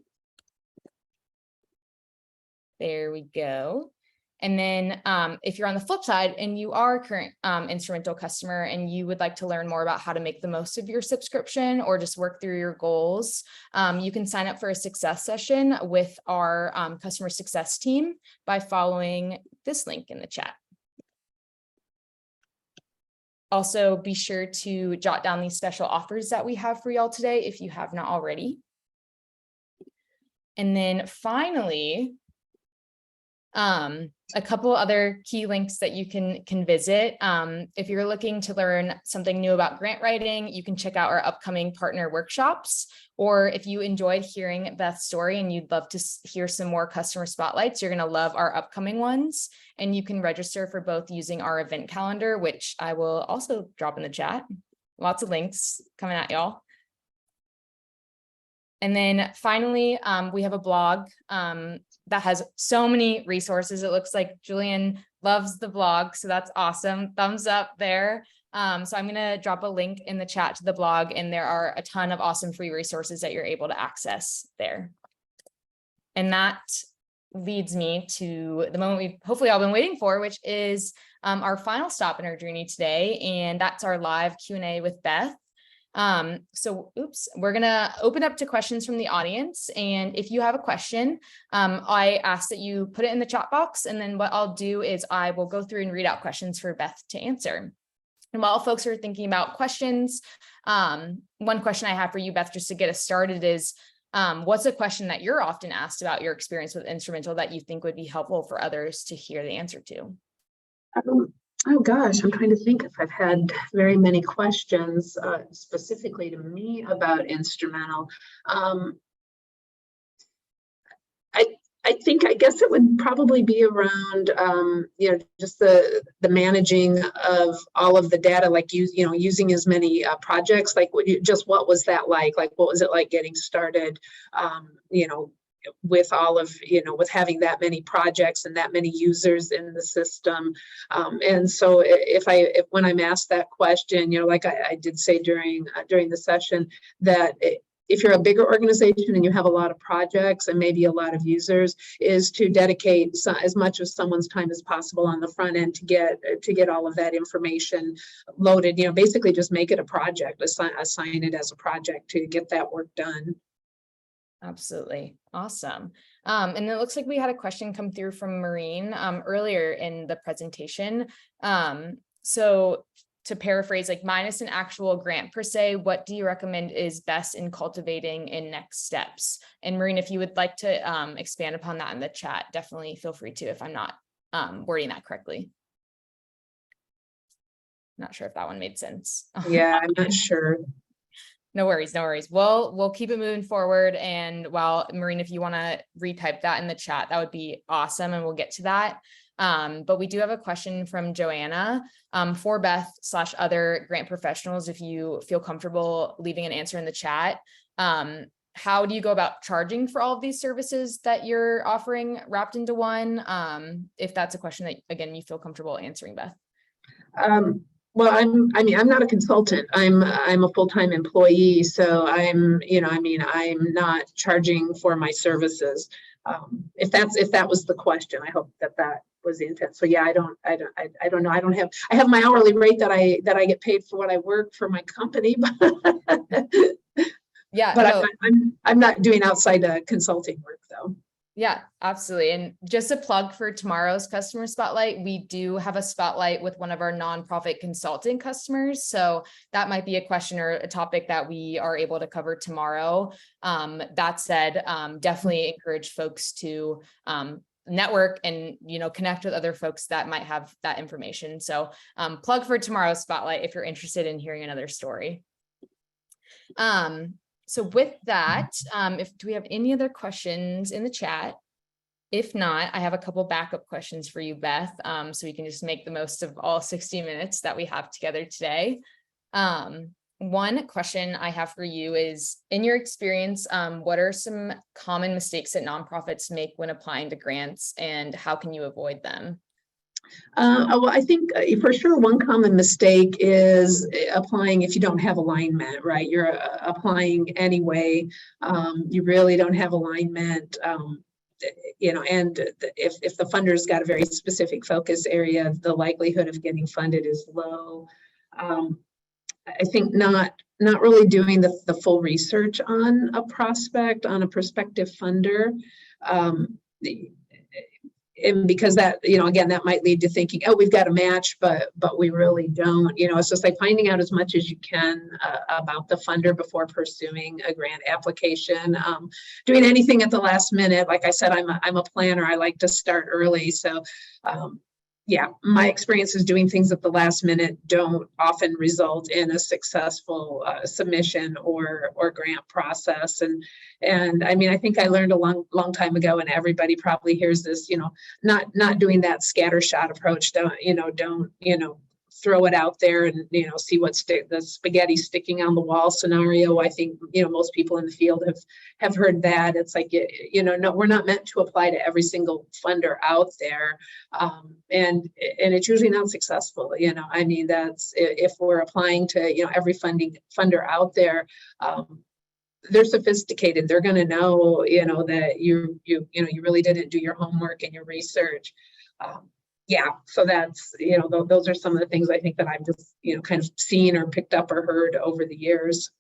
There we go. And then if you're on the flip side and you are a current Instrumentl customer and you would like to learn more about how to make the most of your subscription or just work through your goals, you can sign up for a success session with our customer success team by following this link in the chat. Also, be sure to jot down these special offers that we have for y'all today if you have not already. And then finally, a couple other key links that you can visit. If you're looking to learn something new about grant writing, you can check out our upcoming partner workshops. Or if you enjoyed hearing Beth's story and you'd love to hear some more customer spotlights, you're going to love our upcoming ones. And you can register for both using our event calendar, which I will also drop in the chat. Lots of links coming at y'all. And then finally, we have a blog that has so many resources. It looks like Julian loves the blog, so that's awesome. Thumbs up there. So I'm going to drop a link in the chat to the blog, and there are a ton of awesome free resources that you're able to access there. And that leads me to the moment we've hopefully all been waiting for, which is our final stop in our journey today, and that's our live Q&A with Beth. We're gonna open up to questions from the audience, and if you have a question, I ask that you put it in the chat box, and then what I'll do is I will go through and read out questions for Beth to answer. And while folks are thinking about questions, one question I have for you, Beth, just to get us started is, what's a question that you're often asked about your experience with Instrumentl that you think would be helpful for others to hear the answer to? Oh gosh, I'm trying to think if I've had very many questions specifically to me about Instrumentl. I guess it would probably be around just the managing of all of the data, like using as many projects. Like what was that like? Like what was it like getting started? with all of, with having that many projects and that many users in the system. And so when I'm asked that question, like I did say during the session, that if you're a bigger organization and you have a lot of projects and maybe a lot of users, is to dedicate as much of someone's time as possible on the front end to get all of that information loaded. Basically just make it a project, assign it as a project to get that work done. Absolutely. Awesome. And it looks like we had a question come through from Maureen earlier in the presentation. So to paraphrase, like minus an actual grant per se, what do you recommend is best in cultivating in next steps? And Maureen, if you would like to expand upon that in the chat, definitely feel free to, if I'm not wording that correctly. Not sure if that one made sense. Yeah, I'm not sure. No worries, no worries. We'll keep it moving forward. And while Maureen, if you want to retype that in the chat, that would be awesome. And we'll get to that. But we do have a question from Joanna for Beth/other grant professionals. If you feel comfortable leaving an answer in the chat, how do you go about charging for all of these services that you're offering wrapped into one? If that's a question that, again, you feel comfortable answering, Beth. Well, I'm not a consultant. I'm a full-time employee. So I'm not charging for my services. If that was the question, I hope that was the intent. So yeah, I don't know. I have my hourly rate that I get paid for what I work for my company, but yeah, but no. I'm not doing outside consulting work though. Yeah, absolutely. And just a plug for tomorrow's customer spotlight, we do have a spotlight with one of our nonprofit consulting customers. So that might be a question or a topic that we are able to cover tomorrow. That said, definitely encourage folks to network and, connect with other folks that might have that information. So plug for tomorrow's spotlight if you're interested in hearing another story. So with that, do we have any other questions in the chat? If not, I have a couple backup questions for you, Beth, so we can just make the most of all 60 minutes that we have together today. One question I have for you is, in your experience, what are some common mistakes that nonprofits make when applying to grants, and how can you avoid them? Well, I think for sure one common mistake is applying if you don't have alignment, right? You're applying anyway. You really don't have alignment, and if the funder's got a very specific focus area, the likelihood of getting funded is low. I think not really doing the full research on a prospective funder. And because that, again, that might lead to thinking, oh, we've got a match, but we really don't. It's just like finding out as much as you can about the funder before pursuing a grant application. Doing anything at the last minute, like I said, I'm a planner. I like to start early. So yeah, my experience is doing things at the last minute don't often result in a successful submission or grant process. And I mean, I think I learned a long time ago, and everybody probably hears this, not doing that scattershot approach. Don't throw it out there and see what's the spaghetti sticking on the wall scenario. I think most people in the field have heard that. It's like no, we're not meant to apply to every single funder out there, and it's usually not successful. I mean, that's if we're applying to every funder out there. They're sophisticated. They're going to know that you really didn't do your homework and your research. Yeah, so that's, those are some of the things I think that I've just, kind of seen or picked up or heard over the years.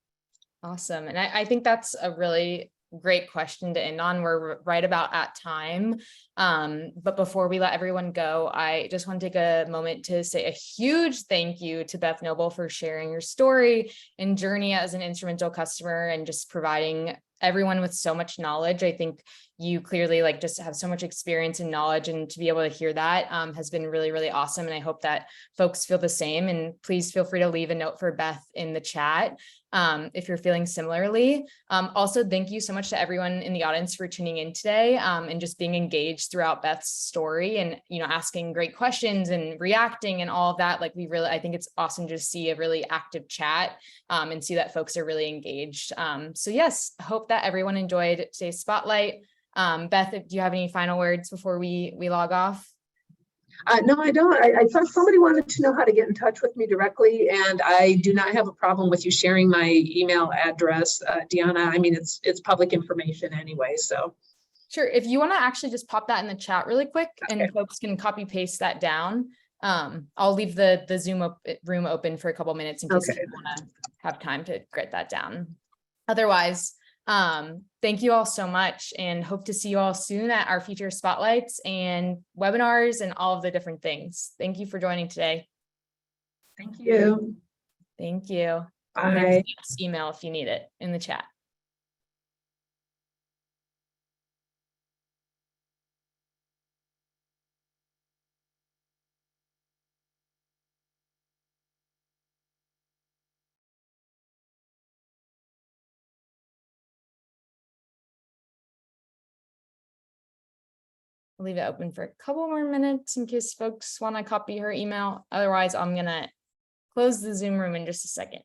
Awesome. And I think that's a really great question to end on. We're right about at time. But before we let everyone go, I just want to take a moment to say a huge thank you to Beth Noble for sharing your story and journey as an Instrumentl customer and just providing everyone with so much knowledge. I think you clearly just have so much experience and knowledge, and to be able to hear that has been really, really awesome. And I hope that folks feel the same. And please feel free to leave a note for Beth in the chat if you're feeling similarly. Also, thank you so much to everyone in the audience for tuning in today and just being engaged throughout Beth's story and, asking great questions and reacting and all of that. I think it's awesome to see a really active chat and see that folks are really engaged. So yes, I hope that everyone enjoyed today's spotlight. Beth, do you have any final words before we log off? No, I don't. I thought somebody wanted to know how to get in touch with me directly, and I do not have a problem with you sharing my email address, Deanna. I mean, it's public information anyway, so. Sure. If you want to actually just pop that in the chat really quick, Okay. and folks can copy paste that down. I'll leave the Zoom room open for a couple minutes in case you want to have time to write that down. Otherwise, thank you all so much, and hope to see you all soon at our future spotlights and webinars and all of the different things. Thank you for joining today. Thank you. Thank you. Bye. Email if you need it in the chat. I'll leave it open for a couple more minutes in case folks want to copy her email. Otherwise, I'm going to close the Zoom room in just a second.